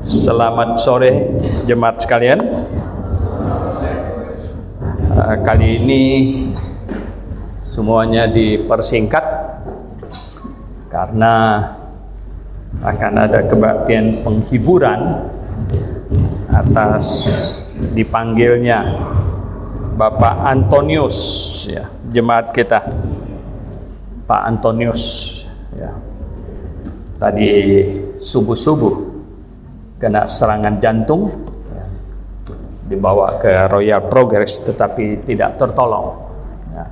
Selamat sore jemaat sekalian. Kali ini semuanya dipersingkat karena akan ada kebaktian penghiburan atas dipanggilnya Bapak Antonius, ya, jemaat kita, Pak Antonius, ya. Tadi subuh-subuh kena serangan jantung, ya, dibawa ke Royal Progress tetapi tidak tertolong, ya.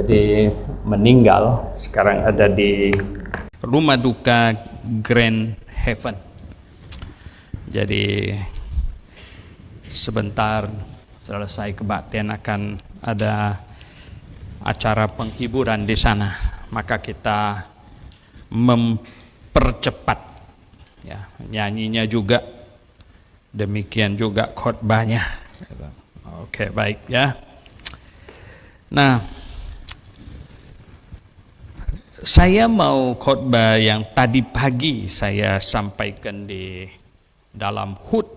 Jadi meninggal, sekarang ada di rumah duka Grand Haven. Jadi sebentar selesai kebaktian akan ada acara penghiburan di sana, maka kita mempercepat, ya, nyanyinya juga, demikian juga khotbahnya. Oke, baik ya. Nah, saya mau khotbah yang tadi pagi saya sampaikan di dalam HUT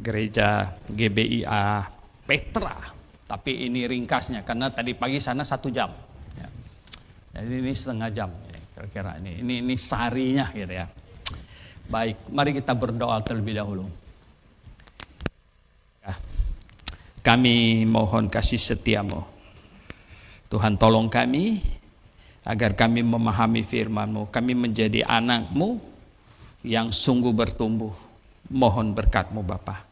gereja GBIA Petra, tapi ini ringkasnya karena tadi pagi sana 1 jam. Ya. Jadi ini setengah jam, ya, kira-kira ini sarinya, gitu ya. Baik, mari kita berdoa terlebih dahulu. Ya. Kami mohon kasih setiamu, Tuhan, tolong kami agar kami memahami firman-Mu, kami menjadi anak-Mu yang sungguh bertumbuh. Mohon berkat-Mu Bapa.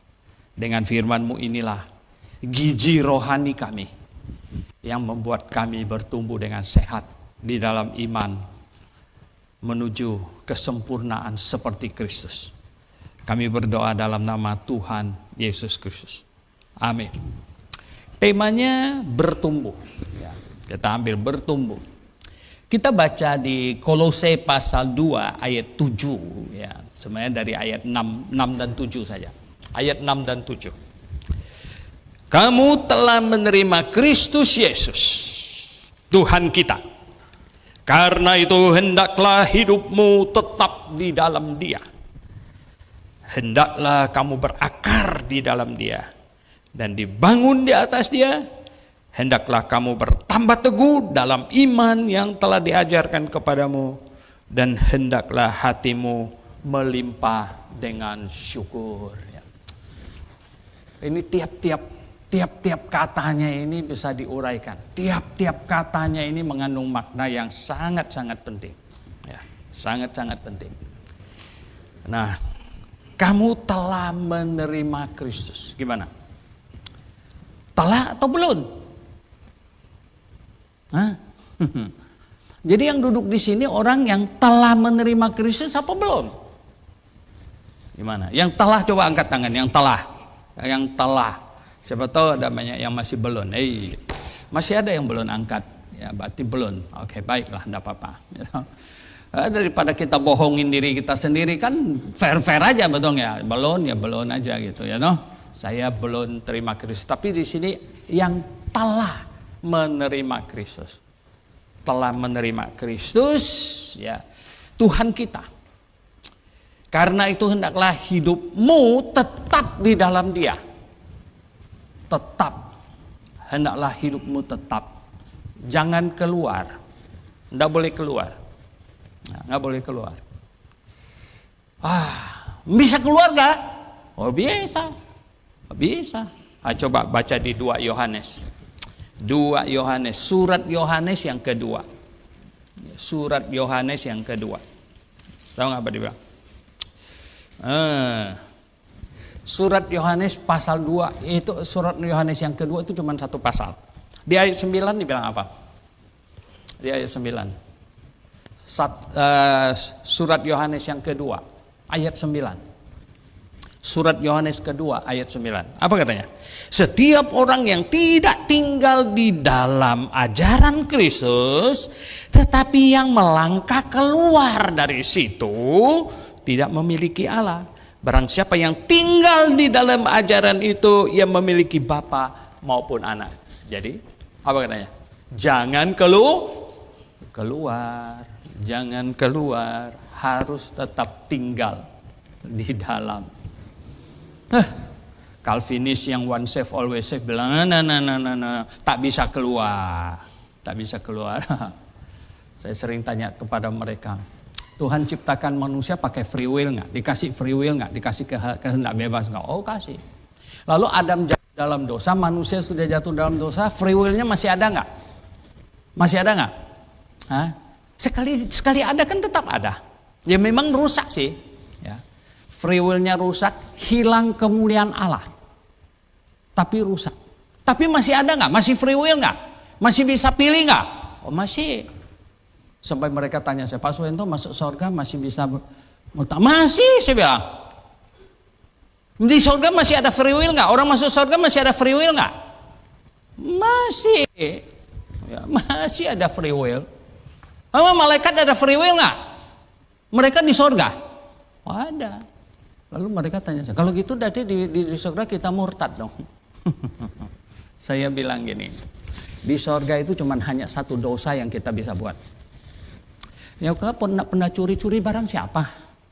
Dengan firman-Mu inilah gizi rohani kami yang membuat kami bertumbuh dengan sehat di dalam iman menuju kesempurnaan seperti Kristus. Kami berdoa dalam nama Tuhan Yesus Kristus. Amin. Temanya bertumbuh. Ya, kita ambil bertumbuh. Kita baca di Kolose pasal 2 ayat 7, ya. Sebenarnya dari ayat 6 dan 7 saja. Ayat 6 dan 7. Kamu telah menerima Kristus Yesus, Tuhan kita. Karena itu hendaklah hidupmu tetap di dalam Dia. Hendaklah kamu berakar di dalam Dia dan dibangun di atas Dia. Hendaklah kamu bertambah teguh dalam iman yang telah diajarkan kepadamu, dan hendaklah hatimu melimpah dengan syukur. Ini tiap-tiap katanya ini bisa diuraikan. Tiap-tiap katanya ini mengandung makna yang sangat-sangat penting. Ya, sangat-sangat penting. Nah, kamu telah menerima Kristus. Gimana? Telah atau belum? Hah? Jadi yang duduk di sini orang yang telah menerima Kristus apa belum? Gimana? Yang telah, coba angkat tangan. Yang telah. Yang telah. Siapa tahu ada banyak yang masih belum. Masih ada yang belum angkat. Ya, berarti belum. Oke, baiklah, enggak apa-apa. Daripada kita bohongin diri kita sendiri, kan fair-fair aja, betul ya. Belum ya belum aja gitu ya, no. Saya belum terima Kristus. Tapi di sini yang telah menerima Kristus. Telah menerima Kristus, ya, Tuhan kita. Karena itu hendaklah hidupmu tetap di dalam Dia. Tetap. Hendaklah hidupmu tetap. Jangan keluar. Tidak boleh keluar. Nggak boleh keluar. Bisa keluar gak? Oh, bisa. Bisa. Coba baca di 2 Yohanes. 2 Yohanes, surat Yohanes yang kedua. Surat Yohanes yang kedua. Tahu nggak apa dibilang? Surat Yohanes pasal 2, itu surat Yohanes yang kedua itu cuma 1 pasal. Di ayat 9 dibilang apa? Di ayat 9. Surat Yohanes yang kedua, ayat 9. Surat Yohanes kedua ayat 9. Apa katanya? Setiap orang yang tidak tinggal di dalam ajaran Kristus, tetapi yang melangkah keluar dari situ, tidak memiliki Allah. Barang siapa yang tinggal di dalam ajaran itu, ia memiliki Bapa maupun Anak. Jadi, apa katanya? Jangan keluar. Jangan keluar. harus tetap tinggal di dalam. Calvinis yang one save always save bilang nah, tak bisa keluar. Saya sering tanya kepada mereka, Tuhan ciptakan manusia pakai free will nggak? Dikasih free will nggak? Dikasih kehendak bebas nggak? Oh kasih. Lalu Adam jatuh dalam dosa, manusia sudah jatuh dalam dosa, free willnya masih ada nggak? Masih ada nggak? Sekali ada kan tetap ada. Ya memang rusak sih. Ya. Free willnya rusak, hilang kemuliaan Allah. Tapi rusak. Tapi masih ada nggak? Masih free will nggak? Masih bisa pilih nggak? Oh masih. Sampai mereka tanya saya, Pak Suwento masuk surga masih bisa masih, saya bilang. Di surga masih ada free will nggak? Orang masuk surga masih ada free will nggak? Masih. Ya, masih ada free will. Malaikat ada free will nggak? Mereka di surga? Oh, ada. Lalu mereka tanya saya, kalau gitu berarti di surga kita murtad dong. Saya bilang gini, di surga itu cuma hanya satu dosa yang kita bisa buat. Ya kalau pernah curi-curi barang siapa?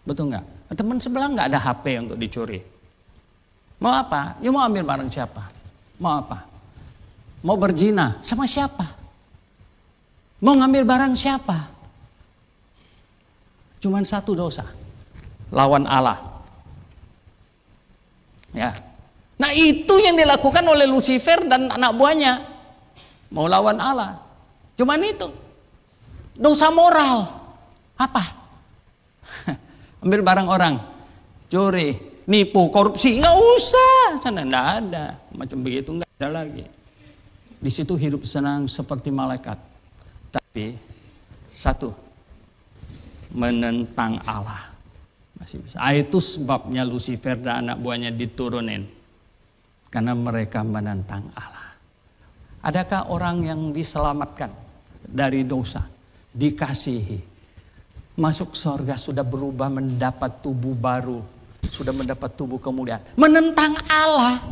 Betul nggak? Teman sebelah nggak ada HP untuk dicuri. Mau apa? Ya mau ambil barang siapa? Mau apa? Mau berzina sama siapa? Mau ngambil barang siapa? Cuman satu dosa, lawan Allah. Ya. Nah itu yang dilakukan oleh Lucifer dan anak buahnya, mau lawan Allah. Cuman itu, dosa moral. Apa? Ambil barang orang, curi, nipu, korupsi, nggak usah. Sana nggak ada, macam begitu nggak ada lagi. Di situ hidup senang seperti malaikat. Tapi satu, menentang Allah masih bisa. Itu sebabnya Lucifer dan anak buahnya diturunin. Karena mereka menentang Allah. Adakah orang yang diselamatkan dari dosa, dikasihi, masuk surga, sudah berubah mendapat tubuh baru, sudah mendapat tubuh kemuliaan, menentang Allah?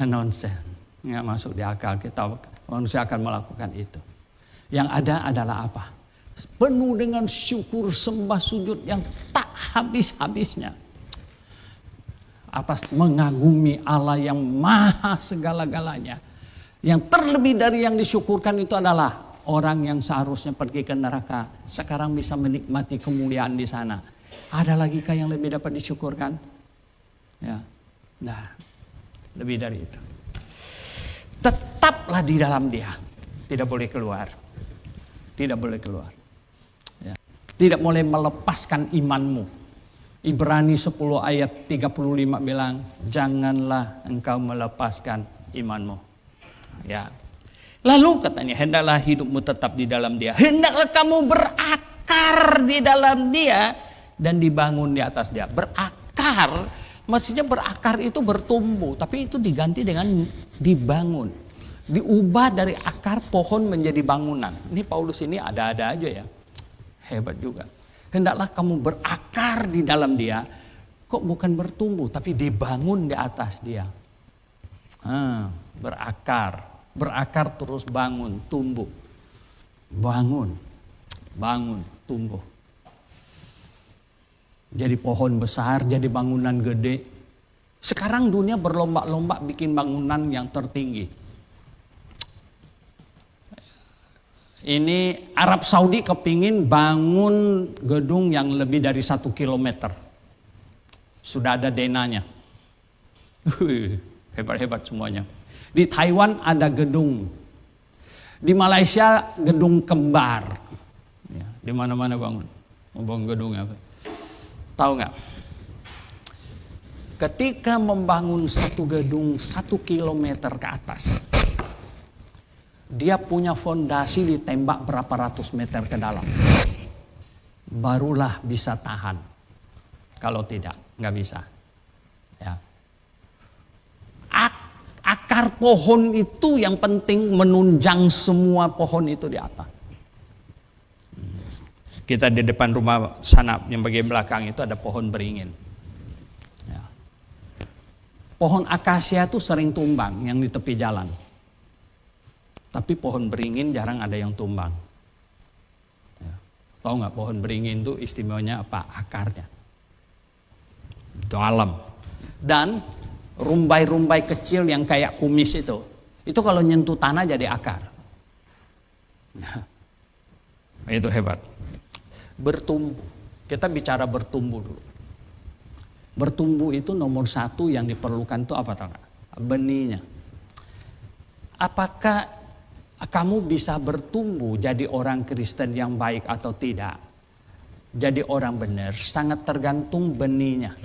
Nonsen, nggak masuk di akal kita. Manusia akan melakukan itu. Yang ada adalah apa? Penuh dengan syukur, sembah, sujud yang tak habis-habisnya atas mengagumi Allah yang maha segala-galanya. Yang terlebih dari yang disyukurkan itu adalah orang yang seharusnya pergi ke neraka sekarang bisa menikmati kemuliaan di sana. Ada lagi kah yang lebih dapat disyukurkan? Ya, nah, lebih dari itu. Tetaplah di dalam Dia, tidak boleh keluar, tidak boleh keluar. Ya. Tidak boleh melepaskan imanmu. Ibrani 10 ayat 35 bilang, janganlah engkau melepaskan imanmu. Ya. Lalu katanya, hendaklah hidupmu tetap di dalam Dia. Hendaklah kamu berakar di dalam Dia dan dibangun di atas Dia. Berakar, maksudnya berakar itu bertumbuh, tapi itu diganti dengan dibangun. Diubah dari akar pohon menjadi bangunan. Ini Paulus ini ada-ada aja ya. Hebat juga. Hendaklah kamu berakar di dalam Dia. Kok bukan bertumbuh, tapi dibangun di atas Dia. Berakar. Berakar terus bangun, tumbuh. Bangun, tumbuh. Jadi pohon besar, jadi bangunan gede. Sekarang dunia berlomba-lomba bikin bangunan yang tertinggi. Ini Arab Saudi kepingin bangun gedung yang lebih dari 1 kilometer. Sudah ada denanya. Hebat-hebat semuanya. Di Taiwan ada gedung. Di Malaysia gedung kembar. Ya, di mana-mana bangun. Mau bangun gedung apa? Tahu nggak? Ketika membangun satu gedung 1 kilometer ke atas, dia punya fondasi ditembak berapa ratus meter ke dalam. Barulah bisa tahan. Kalau tidak, nggak bisa. Ya. Akar pohon itu yang penting menunjang semua pohon itu di atas. Kita di depan rumah sana yang bagian belakang itu ada pohon beringin. Ya. Pohon akasia itu sering tumbang yang di tepi jalan. Tapi pohon beringin jarang ada yang tumbang. Ya. Tahu nggak pohon beringin itu istimewanya apa? Akarnya dalam. Dan rumbai-rumbai kecil yang kayak kumis itu kalau nyentuh tanah jadi akar. Nah, itu hebat. Bertumbuh. Kita bicara bertumbuh dulu. Bertumbuh itu nomor satu yang diperlukan itu apa tahu nggak? Benihnya. Apakah kamu bisa bertumbuh jadi orang Kristen yang baik atau tidak? Jadi orang benar sangat tergantung benihnya.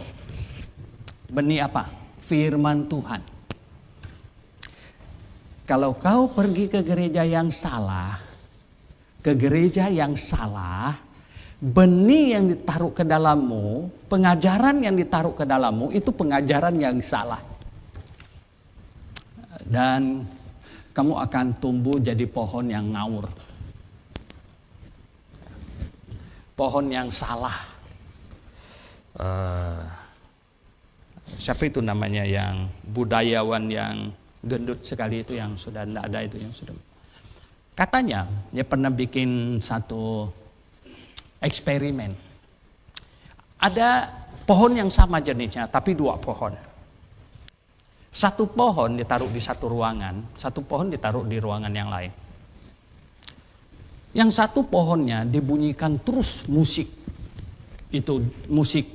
Benih apa? Firman Tuhan. Kalau kau pergi ke gereja yang salah, benih yang ditaruh ke dalammu, pengajaran yang ditaruh ke dalammu itu pengajaran yang salah. Dan kamu akan tumbuh jadi pohon yang ngawur. Pohon yang salah. Siapa itu namanya yang budayawan yang gendut sekali itu yang sudah tidak ada itu yang sudah. Katanya dia pernah bikin satu eksperimen. Ada pohon yang sama jenisnya tapi dua pohon. Satu pohon ditaruh di satu ruangan, satu pohon ditaruh di ruangan yang lain. Yang satu pohonnya dibunyikan terus musik. Itu musik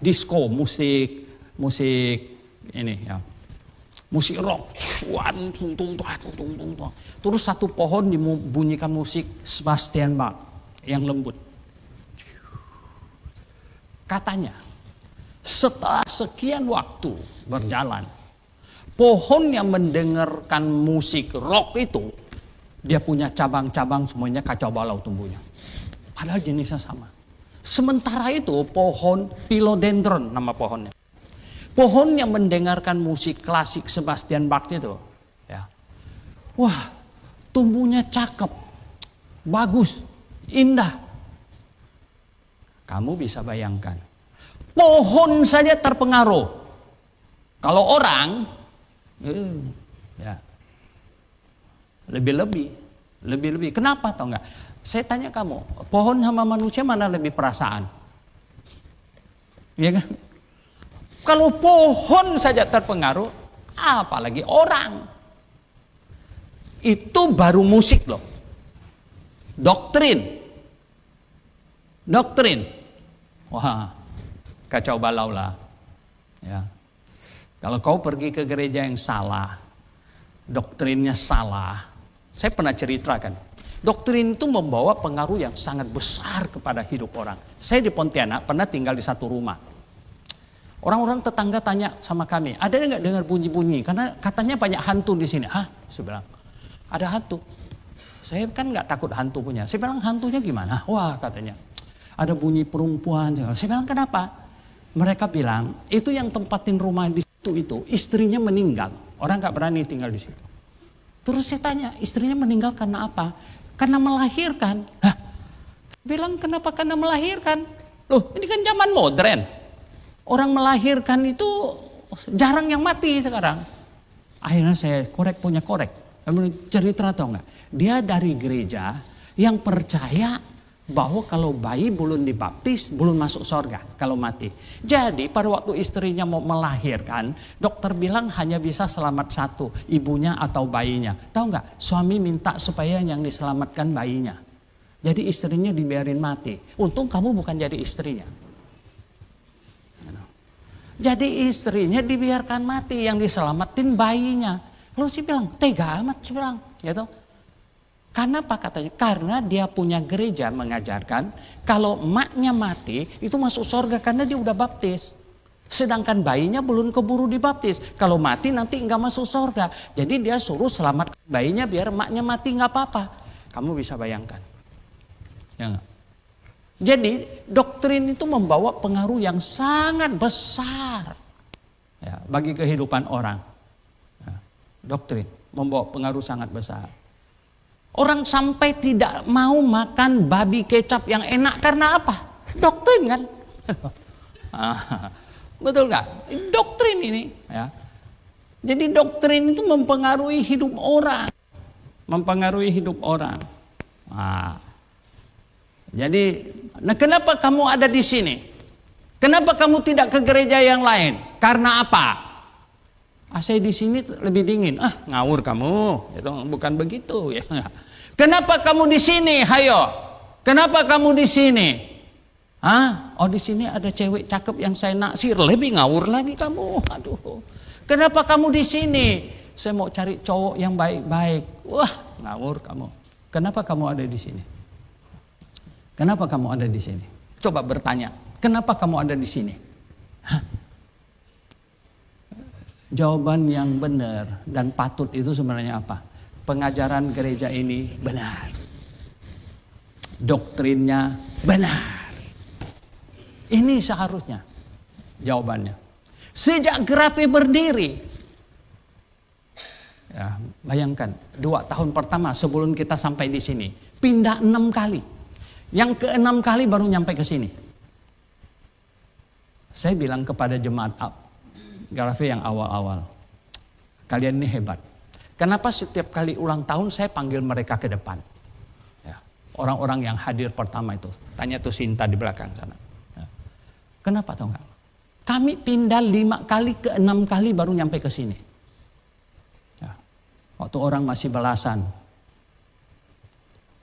disco, musik ini ya. Musik rock. Terus satu pohon dibunyikan musik Sebastian Bach yang lembut. Katanya setelah sekian waktu berjalan, pohon yang mendengarkan musik rock itu dia punya cabang-cabang semuanya kacau balau tumbuhnya. Padahal jenisnya sama. Sementara itu pohon philodendron nama pohonnya. Pohon yang mendengarkan musik klasik Sebastian Bach itu, ya, wah, tumbuhnya cakep, bagus, indah. Kamu bisa bayangkan, pohon saja terpengaruh. Kalau orang, ya, lebih. Kenapa tau nggak? Saya tanya kamu, pohon sama manusia mana lebih perasaan? Iya kan? Kalau pohon saja terpengaruh, apalagi orang. Itu baru musik loh. Doktrin. Wah, kacau balau lah. Ya. Kalau kau pergi ke gereja yang salah, doktrinnya salah. Saya pernah ceritakan. Doktrin itu membawa pengaruh yang sangat besar kepada hidup orang. Saya di Pontianak pernah tinggal di satu rumah. Orang-orang tetangga tanya sama kami, ada nggak dengar bunyi-bunyi? Karena katanya banyak hantu di sini. Hah? Saya bilang, ada hantu. Saya kan nggak takut hantu punya. Saya bilang, hantunya gimana? Wah, katanya, ada bunyi perempuan. Saya bilang, kenapa? Mereka bilang, itu yang tempatin rumah di situ itu, istrinya meninggal. Orang nggak berani tinggal di situ. Terus saya tanya, istrinya meninggal karena apa? Karena melahirkan. Hah? Bilang, kenapa karena melahirkan? Loh, ini kan zaman modern. Orang melahirkan itu jarang yang mati sekarang. Akhirnya saya punya korek. Cerita atau enggak? Dia dari gereja yang percaya bahwa kalau bayi belum dibaptis, belum masuk surga kalau mati. Jadi pada waktu istrinya mau melahirkan, dokter bilang hanya bisa selamat satu, ibunya atau bayinya. Tahu enggak? Suami minta supaya yang diselamatkan bayinya. Jadi istrinya dibiarin mati. Untung kamu bukan jadi istrinya. Jadi istrinya dibiarkan mati, yang diselamatin bayinya. Lalu si bilang, tega amat, si bilang, gitu. Karena apa katanya? Karena dia punya gereja mengajarkan kalau emaknya mati itu masuk surga karena dia udah baptis. Sedangkan bayinya belum keburu dibaptis. Kalau mati nanti nggak masuk surga. Jadi dia suruh selamat bayinya biar emaknya mati nggak apa-apa. Kamu bisa bayangkan, ya nggak? Jadi doktrin itu membawa pengaruh yang sangat besar ya, bagi kehidupan orang. Ya, doktrin membawa pengaruh sangat besar. Orang sampai tidak mau makan babi kecap yang enak karena apa? Doktrin kan? Betul nggak? Doktrin ini. Ya. Jadi doktrin itu mempengaruhi hidup orang. Nah, Jadi, nah kenapa kamu ada di sini? Kenapa kamu tidak ke gereja yang lain? Karena apa? Saya di sini lebih dingin. Ngawur kamu. Itu bukan begitu ya. Kenapa kamu di sini? Hayo. Kenapa kamu di sini? Oh di sini ada cewek cakep yang saya naksir. Lebih ngawur lagi kamu. Aduh. Kenapa kamu di sini? Saya mau cari cowok yang baik-baik. Wah, ngawur kamu. Kenapa kamu ada di sini? Kenapa kamu ada di sini? Coba bertanya. Kenapa kamu ada di sini? Jawaban yang benar dan patut itu sebenarnya apa? Pengajaran gereja ini benar. Doktrinnya benar. Ini seharusnya jawabannya. Sejak Grafe berdiri, ya, bayangkan 2 tahun pertama sebelum kita sampai di sini, pindah 6 kali. Yang ke-6 kali baru nyampe ke sini. Saya bilang kepada jemaat Grafe yang awal-awal, kalian ini hebat. Kenapa setiap kali ulang tahun saya panggil mereka ke depan? Ya, orang-orang yang hadir pertama itu. Tanya tuh Sinta di belakang sana. Ya. Kenapa tahu nggak? Kami pindah 5 kali ke 6 kali baru nyampe ke sini. Ya. Waktu orang masih belasan,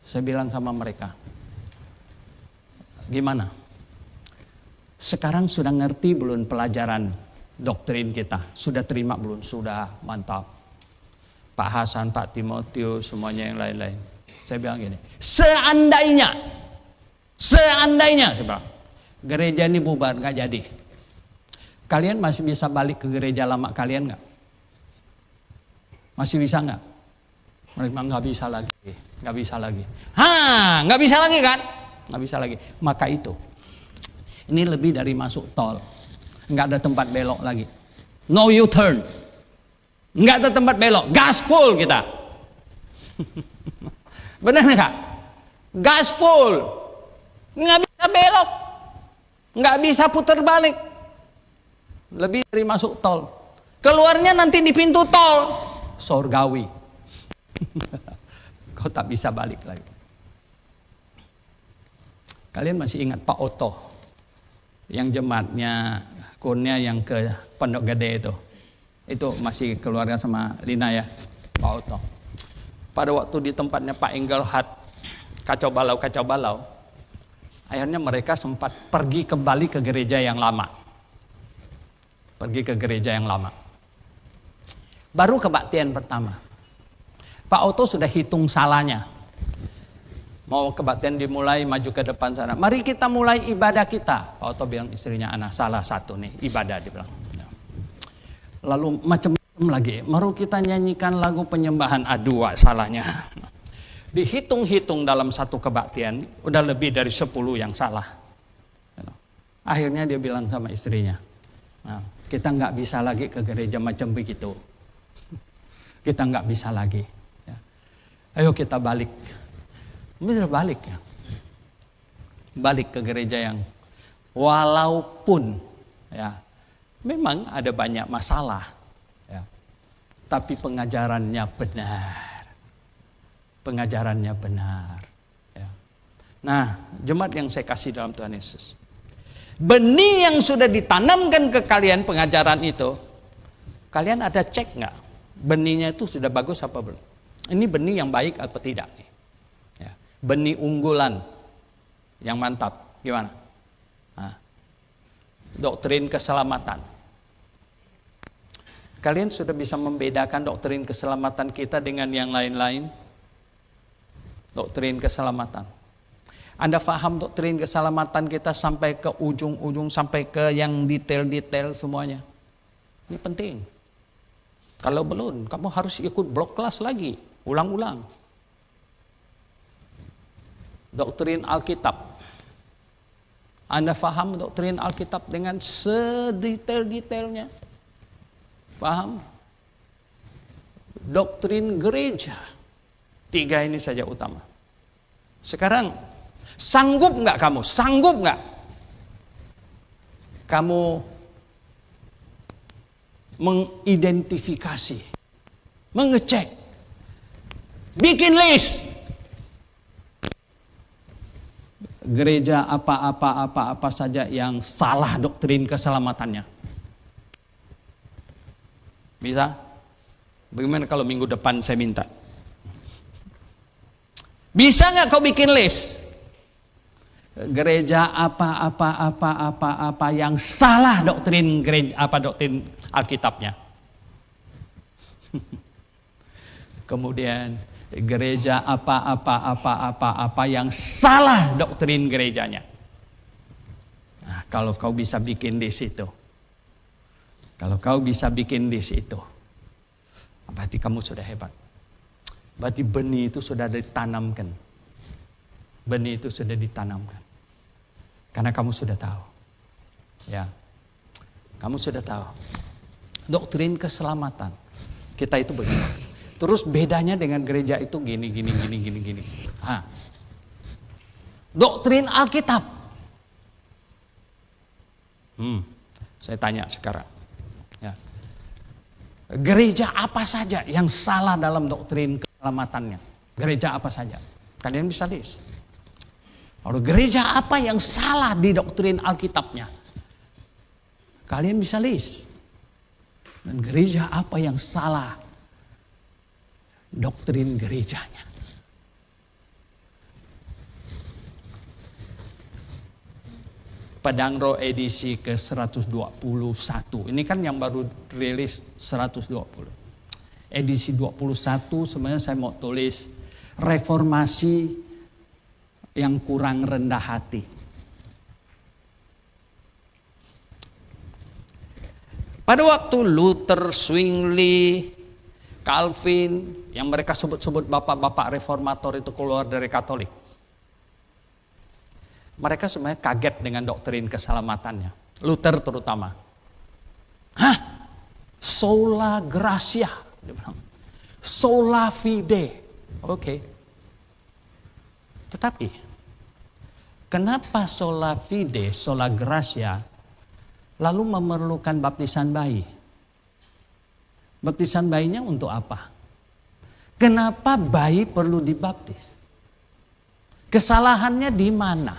saya bilang sama mereka, gimana? Sekarang sudah ngerti belum pelajaran doktrin kita? Sudah terima belum? Sudah, mantap. Pak Hasan, Pak Timotius, semuanya yang lain-lain. Saya bilang gini, seandainya, saya bilang, gereja ini bubar, nggak jadi. Kalian masih bisa balik ke gereja lama kalian nggak? Masih bisa nggak? Mereka nggak bisa lagi, nggak bisa lagi. Nggak bisa lagi kan? Nggak bisa lagi. Maka itu, ini lebih dari masuk tol. Nggak ada tempat belok lagi. No U-turn. Nggak ada tempat belok. Gaspol kita. Benar nggak? Gaspol. Nggak bisa belok. Nggak bisa putar balik. Lebih dari masuk tol. Keluarnya nanti di pintu tol. Sorgawi. Kau tak bisa balik lagi. Kalian masih ingat Pak Oto? Yang jemaatnya Kurnia yang ke Pondok Gede itu masih keluarga sama Lina ya, Pak Oto. Pada waktu di tempatnya Pak Engelhardt kacau balau, akhirnya mereka sempat pergi kembali ke gereja yang lama. Baru kebaktian pertama, Pak Oto sudah hitung salahnya. Mau kebaktian dimulai, maju ke depan sana. Mari kita mulai ibadah kita. Pak Oto bilang istrinya, anak salah satu nih, ibadah dia bilang. Lalu macam-macam lagi. Mari kita nyanyikan lagu penyembahan. Dua salahnya. Dihitung-hitung dalam satu kebaktian, udah lebih dari 10 yang salah. Akhirnya dia bilang sama istrinya, kita nggak bisa lagi ke gereja macam begitu. Kita nggak bisa lagi. Ayo kita balik. Bisa balik ya. Balik ke gereja yang walaupun ya memang ada banyak masalah ya, tapi pengajarannya benar ya. Nah, jemaat yang saya kasih dalam Tuhan Yesus, benih yang sudah ditanamkan ke kalian pengajaran itu, kalian ada cek nggak benihnya itu sudah bagus apa belum? Ini benih yang baik atau tidak nih? Benih unggulan yang mantap, gimana? Doktrin keselamatan. Kalian sudah bisa membedakan doktrin keselamatan kita dengan yang lain-lain? Doktrin keselamatan. Anda paham doktrin keselamatan kita sampai ke ujung-ujung, sampai ke yang detail-detail semuanya? Ini penting. Kalau belum, kamu harus ikut blok kelas lagi, ulang-ulang. Doktrin Alkitab. Anda paham doktrin Alkitab dengan sedetail-detailnya? Paham? Doktrin gereja. 3 ini saja utama. Sekarang, sanggup nggak kamu? Sanggup nggak kamu mengidentifikasi, mengecek, bikin list gereja apa saja yang salah doktrin keselamatannya. Bisa? Bagaimana kalau minggu depan saya minta? Bisa nggak kau bikin list? Gereja apa yang salah doktrin gereja doktrin Alkitabnya. Kemudian gereja apa yang salah doktrin gerejanya. Nah, kalau kau bisa bikin list itu. Kalau kau bisa bikin list itu, berarti kamu sudah hebat. Berarti benih itu sudah ditanamkan. Benih itu sudah ditanamkan. Karena kamu sudah tahu. Ya. Kamu sudah tahu. Doktrin keselamatan kita itu begini. Terus bedanya dengan gereja itu gini. Doktrin Alkitab. Saya tanya sekarang. Ya. Gereja apa saja yang salah dalam doktrin keselamatannya? Gereja apa saja? Kalian bisa list. Kalau gereja apa yang salah di doktrin Alkitabnya? Kalian bisa list. Dan gereja apa yang salah doktrin gerejanya? Padang Roh edisi ke-121. Ini kan yang baru rilis 120. Edisi 21 sebenarnya saya mau tulis reformasi yang kurang rendah hati. Pada waktu Luther, Zwingli, Calvin, yang mereka sebut-sebut bapak-bapak reformator itu keluar dari Katolik, mereka sebenarnya kaget dengan doktrin keselamatannya. Luther terutama. Sola gratia. Sola fide. Oke. Tetapi kenapa sola fide, sola gratia lalu memerlukan baptisan bayi? Baptisan bayinya untuk apa? Kenapa bayi perlu dibaptis? Kesalahannya di mana?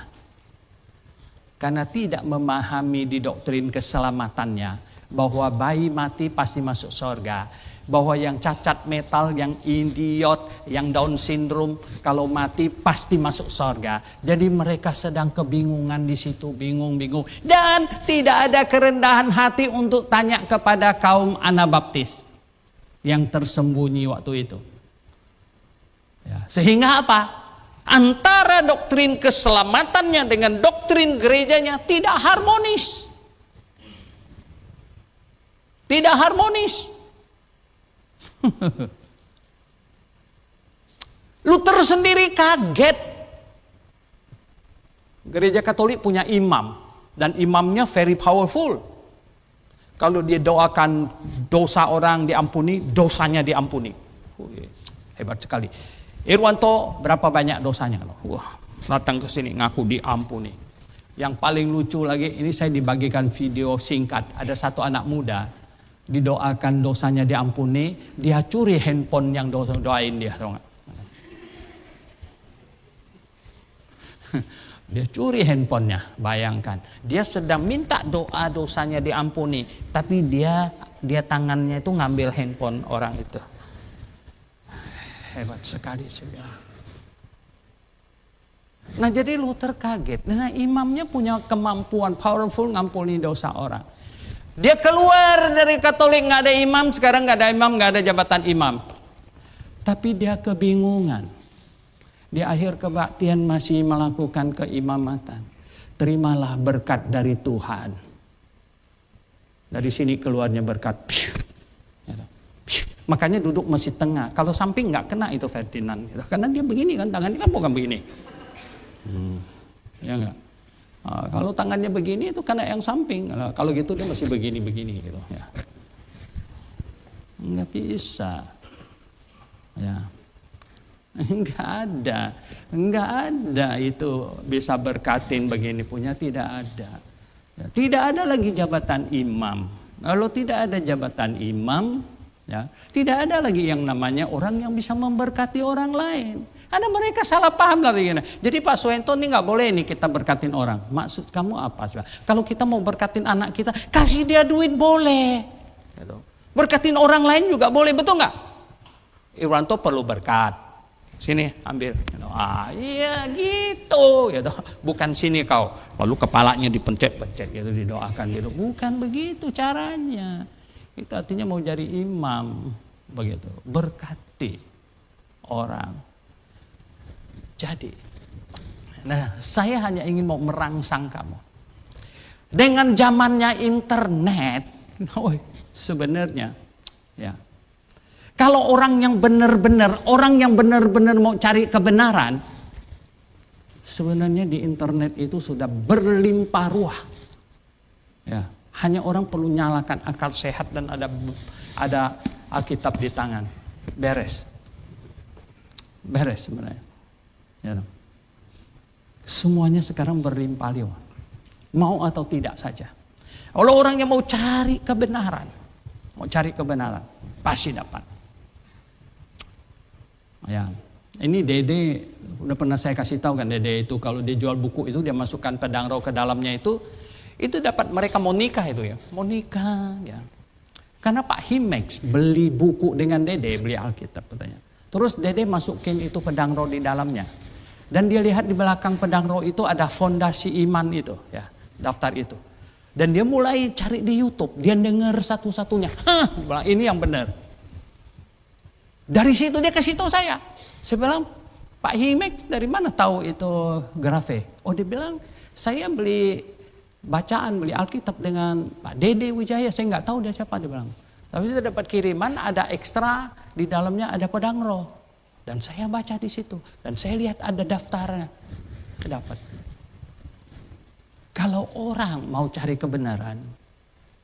Karena tidak memahami di doktrin keselamatannya bahwa bayi mati pasti masuk surga, bahwa yang cacat mental, yang idiot, yang Down syndrome kalau mati pasti masuk surga. Jadi mereka sedang kebingungan di situ, bingung dan tidak ada kerendahan hati untuk tanya kepada kaum Anabaptis yang tersembunyi waktu itu. Ya, sehingga apa? Antara doktrin keselamatannya dengan doktrin gerejanya tidak harmonis. Tidak harmonis. Luther sendiri kaget. Gereja Katolik punya imam. Dan imamnya very powerful. Kalau dia doakan dosa orang diampuni, dosanya diampuni. Hebat sekali. Irwanto berapa banyak dosanya? Wah, datang ke sini ngaku diampuni. Yang paling lucu lagi, ini saya dibagikan video singkat. Ada satu anak muda didoakan dosanya diampuni, dia curi handphone yang doain dia, tahu nggak? Dia curi handphonenya, bayangkan. Dia sedang minta doa dosanya diampuni, tapi dia tangannya itu ngambil handphone orang itu. Hebat sekali sih. Nah jadi Luther kaget. Nah imamnya punya kemampuan powerful ngampuni dosa orang. Dia keluar dari Katolik nggak ada imam, sekarang nggak ada imam, nggak ada jabatan imam. Tapi dia kebingungan. Di akhir kebaktian masih melakukan keimamatan. Terimalah berkat dari Tuhan. Dari sini keluarnya berkat. Makanya duduk masih tengah. Kalau samping nggak kena itu Ferdinand. Karena dia begini kan, tangannya kan bukan begini. Ya nggak. Nah, kalau tangannya begini itu kena yang samping. Nah, kalau gitu dia masih begini gitu. Ya. Nggak bisa. Ya. Nggak ada itu bisa berkatin begini punya, tidak ada. Ya, tidak ada lagi jabatan imam. Kalau tidak ada jabatan imam, ya, tidak ada lagi yang namanya orang yang bisa memberkati orang lain. Ada mereka salah paham lagi. Jadi Pak Suwento ini nggak boleh nih kita berkatin orang. Maksud kamu apa? Kalau kita mau berkatin anak kita, kasih dia duit boleh. Gitu. Berkatin orang lain juga boleh, betul nggak? Irwanto perlu berkat. Sini ambil. Iya gitu. Gitu. Bukan sini kau. Lalu kepalanya dipencet-pencet gitu, didoakan gitu. Bukan begitu caranya. Itu artinya mau jadi imam. Begitu. Berkati orang. Jadi, nah saya hanya ingin mau merangsang kamu. Dengan zamannya internet, sebenarnya, ya. Kalau orang yang benar-benar mau cari kebenaran, sebenarnya di internet itu sudah berlimpah ruah. Ya, hanya orang perlu nyalakan akal sehat dan ada Alkitab di tangan, beres sebenarnya. Ya. Semuanya sekarang berlimpah-limpah. Mau atau tidak saja. Kalau orang yang mau cari kebenaran, pasti dapat. Ya. Ini Dede udah pernah saya kasih tahu kan, Dede itu kalau dia jual buku itu dia masukkan pedang roh ke dalamnya itu dapat mereka mau nikah itu ya. Mau nikah ya. Karena Pak Himex beli buku dengan Dede, beli Alkitab katanya. Terus Dede masukin itu pedang roh di dalamnya. Dan dia lihat di belakang pedang roh itu ada fondasi iman itu, ya, daftar itu. Dan dia mulai cari di YouTube, dia dengar satu-satunya. Bilang ini yang benar. Dari situ dia kasih tahu saya. Saya bilang, Pak Himex dari mana tahu itu grafe? Oh dia bilang, saya beli bacaan, beli Alkitab dengan Pak Dede Wijaya. Saya nggak tahu dia siapa, dia bilang. Tapi saya dapat kiriman, ada ekstra di dalamnya ada pedang roh. Dan saya baca di situ. Dan saya lihat ada daftarnya. Dapat. Kalau orang mau cari kebenaran.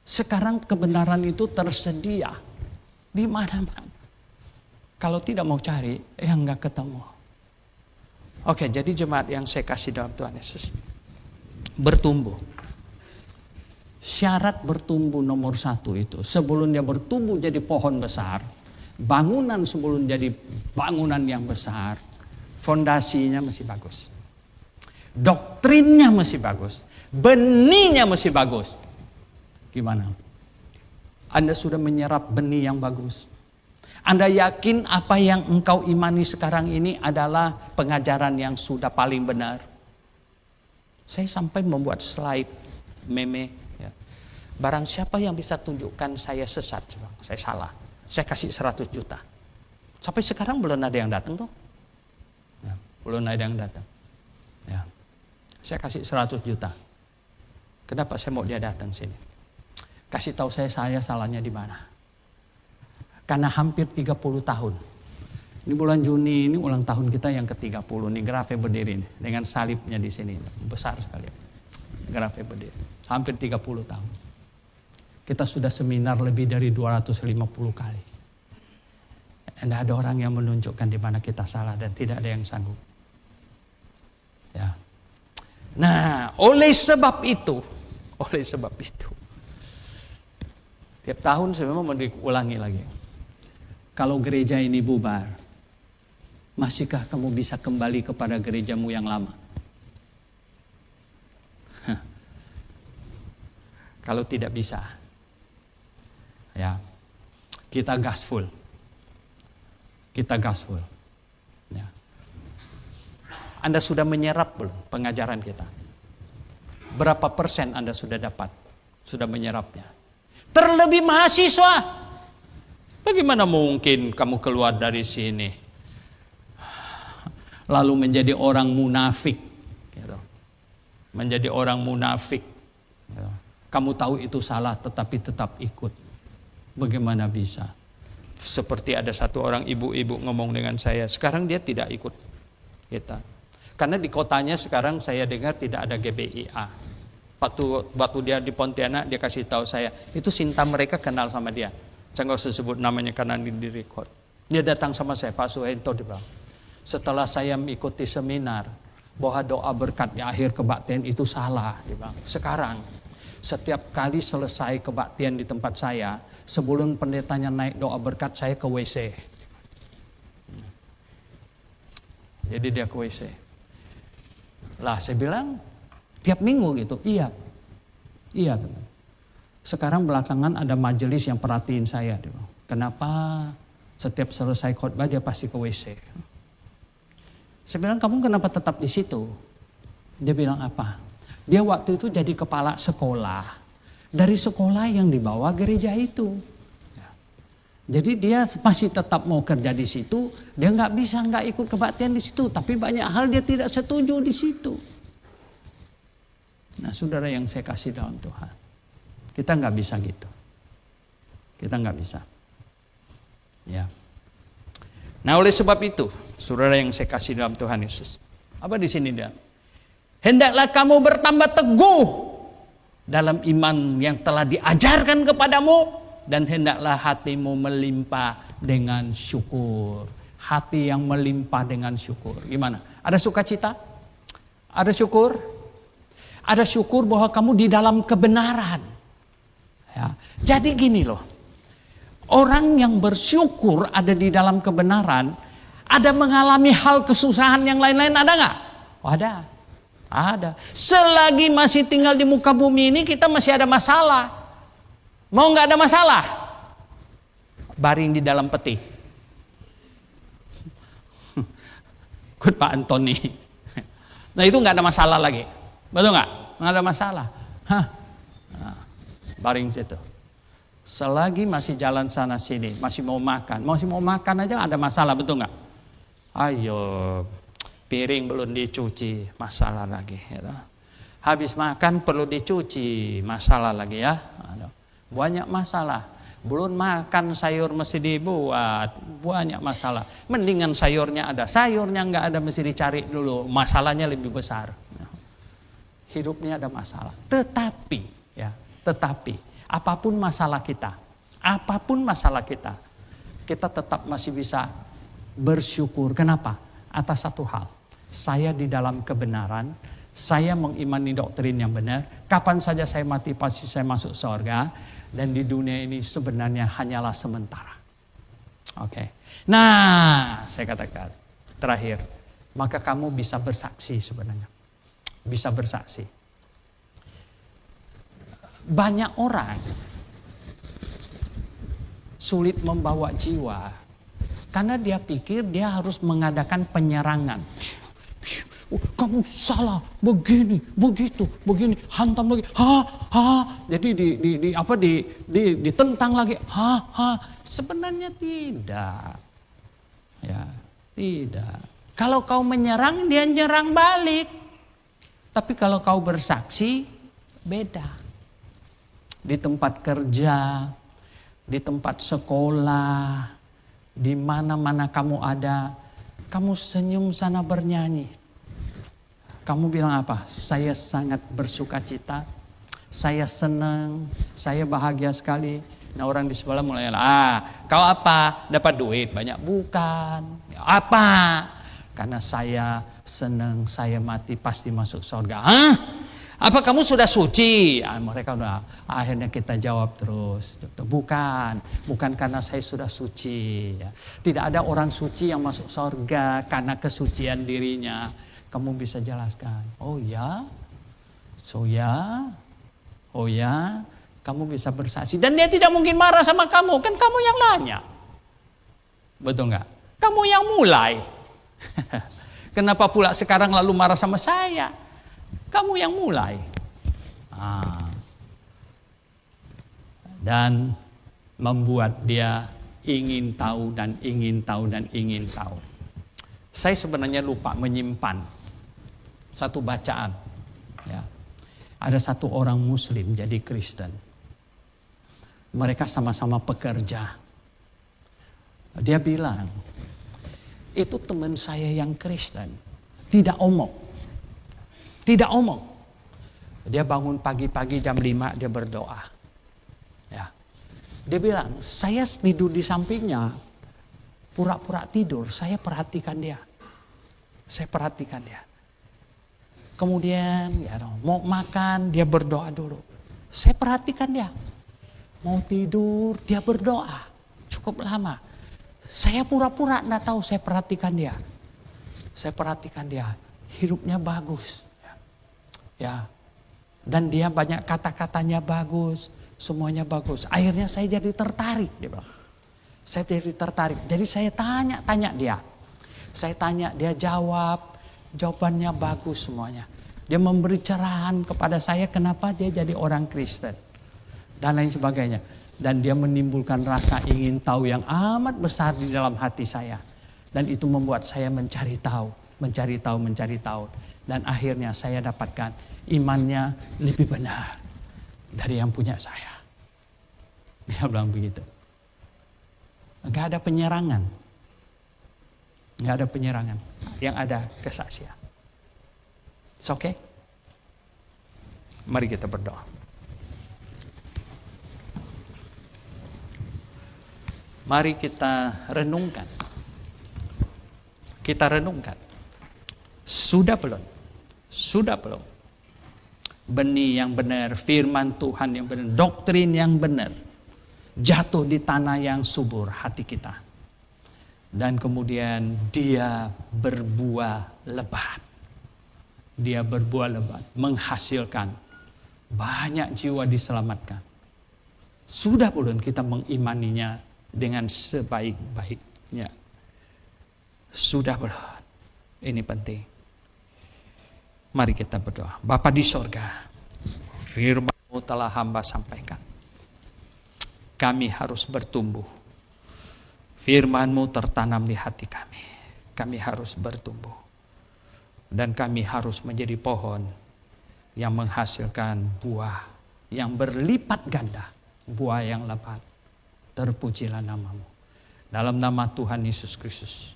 Sekarang kebenaran itu tersedia. Di mana-mana. Kalau tidak mau cari, ya nggak ketemu. Oke, jadi jemaat yang saya kasih dalam Tuhan Yesus. Bertumbuh. Syarat bertumbuh nomor 1 itu. Sebelum dia bertumbuh jadi pohon besar. Bangunan sebelum jadi bangunan yang besar, fondasinya masih bagus. Doktrinnya masih bagus. Benihnya masih bagus. Gimana? Anda sudah menyerap benih yang bagus. Anda yakin apa yang engkau imani sekarang ini adalah pengajaran yang sudah paling benar? Saya sampai membuat slide meme. Ya. Barang siapa yang bisa tunjukkan saya sesat, saya salah. Saya kasih 100 juta. Sampai sekarang belum ada yang datang tuh. Ya, belum ada yang datang. Ya. Saya kasih 100 juta. Kenapa saya mau dia datang sini? Kasih tahu saya salahnya di mana. Karena hampir 30 tahun. Ini bulan Juni ini ulang tahun kita yang ke-30. Ini grafe berdiri nih, dengan salibnya di sini. Besar sekali. Grafe berdiri. Hampir 30 tahun. Kita sudah seminar lebih dari 250 kali. Tidak ada orang yang menunjukkan di mana kita salah dan tidak ada yang sanggup. Ya. Nah, oleh sebab itu, tiap tahun saya memang mau diulangi lagi. Kalau gereja ini bubar, masihkah kamu bisa kembali kepada gerejamu yang lama? Kalau tidak bisa, ya, kita gaspol. Ya. Anda sudah menyerap belum pengajaran kita? Berapa persen Anda sudah dapat, sudah menyerapnya? Terlebih mahasiswa. Bagaimana mungkin kamu keluar dari sini lalu menjadi orang munafik? Gitu. Menjadi orang munafik. Gitu. Kamu tahu itu salah tetapi tetap ikut. Bagaimana bisa? Seperti ada satu orang ibu-ibu ngomong dengan saya, sekarang dia tidak ikut kita. Karena di kotanya sekarang saya dengar tidak ada GBIA. Waktu dia di Pontianak dia kasih tahu saya, itu Sinta mereka kenal sama dia. Saya nggak usah sebut namanya karena di record. Dia datang sama saya, Pak Suwento, dia bilang, setelah saya mengikuti seminar bahwa doa berkat di akhir kebaktian itu salah, dia bilang. Sekarang setiap kali selesai kebaktian di tempat saya, sebelum pendetanya naik doa berkat, saya ke WC. Jadi dia ke WC. Lah saya bilang, tiap minggu gitu. Iya. Iya. Sekarang belakangan ada majelis yang perhatiin saya. Dia bilang, kenapa setiap selesai khotbah dia pasti ke WC? Saya bilang, kamu kenapa tetap di situ? Dia bilang apa? Dia waktu itu jadi kepala sekolah. Dari sekolah yang dibawa gereja itu. Jadi dia masih tetap mau kerja di situ, dia nggak ikut kebaktian di situ, tapi banyak hal dia tidak setuju di situ. Nah, saudara yang saya kasih dalam Tuhan, kita nggak bisa gitu, kita nggak bisa. Ya. Nah, oleh sebab itu, saudara yang saya kasih dalam Tuhan Yesus, apa di sini dia? Hendaklah kamu bertambah teguh dalam iman yang telah diajarkan kepadamu. Dan hendaklah hatimu melimpah dengan syukur. Hati yang melimpah dengan syukur. Gimana? Ada sukacita? Ada syukur? Ada syukur bahwa kamu di dalam kebenaran. Ya. Jadi gini loh. Orang yang bersyukur ada di dalam kebenaran. Ada mengalami hal kesusahan yang lain-lain, ada nggak? Oh, ada. Ada. Selagi masih tinggal di muka bumi ini kita masih ada masalah. Mau nggak ada masalah? Baring di dalam peti. Ikut Pak Antoni. Nah itu nggak ada masalah lagi. Betul nggak? Nggak ada masalah. Hah? Nah, baring situ. Selagi masih jalan sana sini, masih mau makan aja ada masalah, betul nggak? Ayo, piring belum dicuci, masalah lagi. Ya. Habis makan perlu dicuci, masalah lagi ya. Banyak masalah. Belum makan sayur mesti dibuat, banyak masalah. Mendingan sayurnya ada, sayurnya nggak ada mesti dicari dulu. Masalahnya lebih besar. Hidupnya ada masalah. Tetapi apapun masalah kita, kita tetap masih bisa bersyukur. Kenapa? Atas satu hal. Saya di dalam kebenaran, saya mengimani doktrin yang benar. Kapan saja saya mati pasti saya masuk surga. Dan di dunia ini sebenarnya hanyalah sementara. Oke. Nah, saya katakan terakhir, maka kamu bisa bersaksi sebenarnya. Bisa bersaksi. Banyak orang sulit membawa jiwa karena dia pikir dia harus mengadakan penyerangan. Kamu salah, begini, begitu, begini, hantam lagi, jadi ditentang lagi, Sebenarnya tidak, ya, tidak. Kalau kau menyerang, dia nyerang balik. Tapi kalau kau bersaksi, beda. Di tempat kerja, di tempat sekolah, di mana-mana kamu ada, kamu senyum sana bernyanyi. Kamu bilang apa? Saya sangat bersuka cita, saya senang, saya bahagia sekali. Nah orang di sebelah mulai, kau apa? Dapat duit banyak? Bukan. Apa? Karena saya senang, saya mati pasti masuk surga. Apa kamu sudah suci? Mereka udah, akhirnya kita jawab terus. Bukan karena saya sudah suci. Tidak ada orang suci yang masuk surga karena kesucian dirinya. Kamu bisa jelaskan. Oh ya, kamu bisa bersaksi. Dan dia tidak mungkin marah sama kamu, kan kamu yang nanya. Betul nggak? Kamu yang mulai. Kenapa pula sekarang lalu marah sama saya? Kamu yang mulai. Dan membuat dia ingin tahu dan ingin tahu dan ingin tahu. Saya sebenarnya lupa menyimpan satu bacaan. Ya. Ada satu orang Muslim jadi Kristen. Mereka sama-sama pekerja. Dia bilang, itu teman saya yang Kristen. Tidak omong. Dia bangun pagi-pagi jam 5 dia berdoa. Ya. Dia bilang, saya tidur di sampingnya. Pura-pura tidur, saya perhatikan dia. Kemudian ya, mau makan dia berdoa dulu. Saya perhatikan dia. Mau tidur dia berdoa. Cukup lama. Saya pura-pura enggak tahu, saya perhatikan dia. Saya perhatikan dia, hidupnya bagus. Ya. Dan dia banyak kata-katanya bagus, semuanya bagus. Akhirnya saya jadi tertarik, dia bilang. Saya jadi tertarik. Jadi saya tanya dia. Saya tanya, dia jawab, jawabannya bagus semuanya. Dia memberi cerahan kepada saya kenapa dia jadi orang Kristen. Dan lain sebagainya. Dan dia menimbulkan rasa ingin tahu yang amat besar di dalam hati saya. Dan itu membuat saya mencari tahu. Dan akhirnya saya dapatkan imannya lebih benar dari yang punya saya. Dia bilang begitu. Enggak ada penyerangan. Yang ada kesaksian. It's okay? Mari kita berdoa. Mari kita renungkan. Sudah belum? Benih yang benar, firman Tuhan yang benar, doktrin yang benar jatuh di tanah yang subur hati kita. Dan kemudian dia berbuah lebat. Menghasilkan banyak jiwa diselamatkan. Sudah belum kita mengimaninya dengan sebaik-baiknya? Sudah belum? Ini penting. Mari kita berdoa. Bapa di sorga, firman-Mu telah hamba sampaikan. Kami harus bertumbuh. Firman-Mu tertanam di hati kami. Kami harus bertumbuh. Dan kami harus menjadi pohon yang menghasilkan buah yang berlipat ganda. Buah yang lebat. Terpujilah nama-Mu. Dalam nama Tuhan Yesus Kristus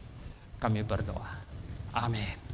kami berdoa. Amin.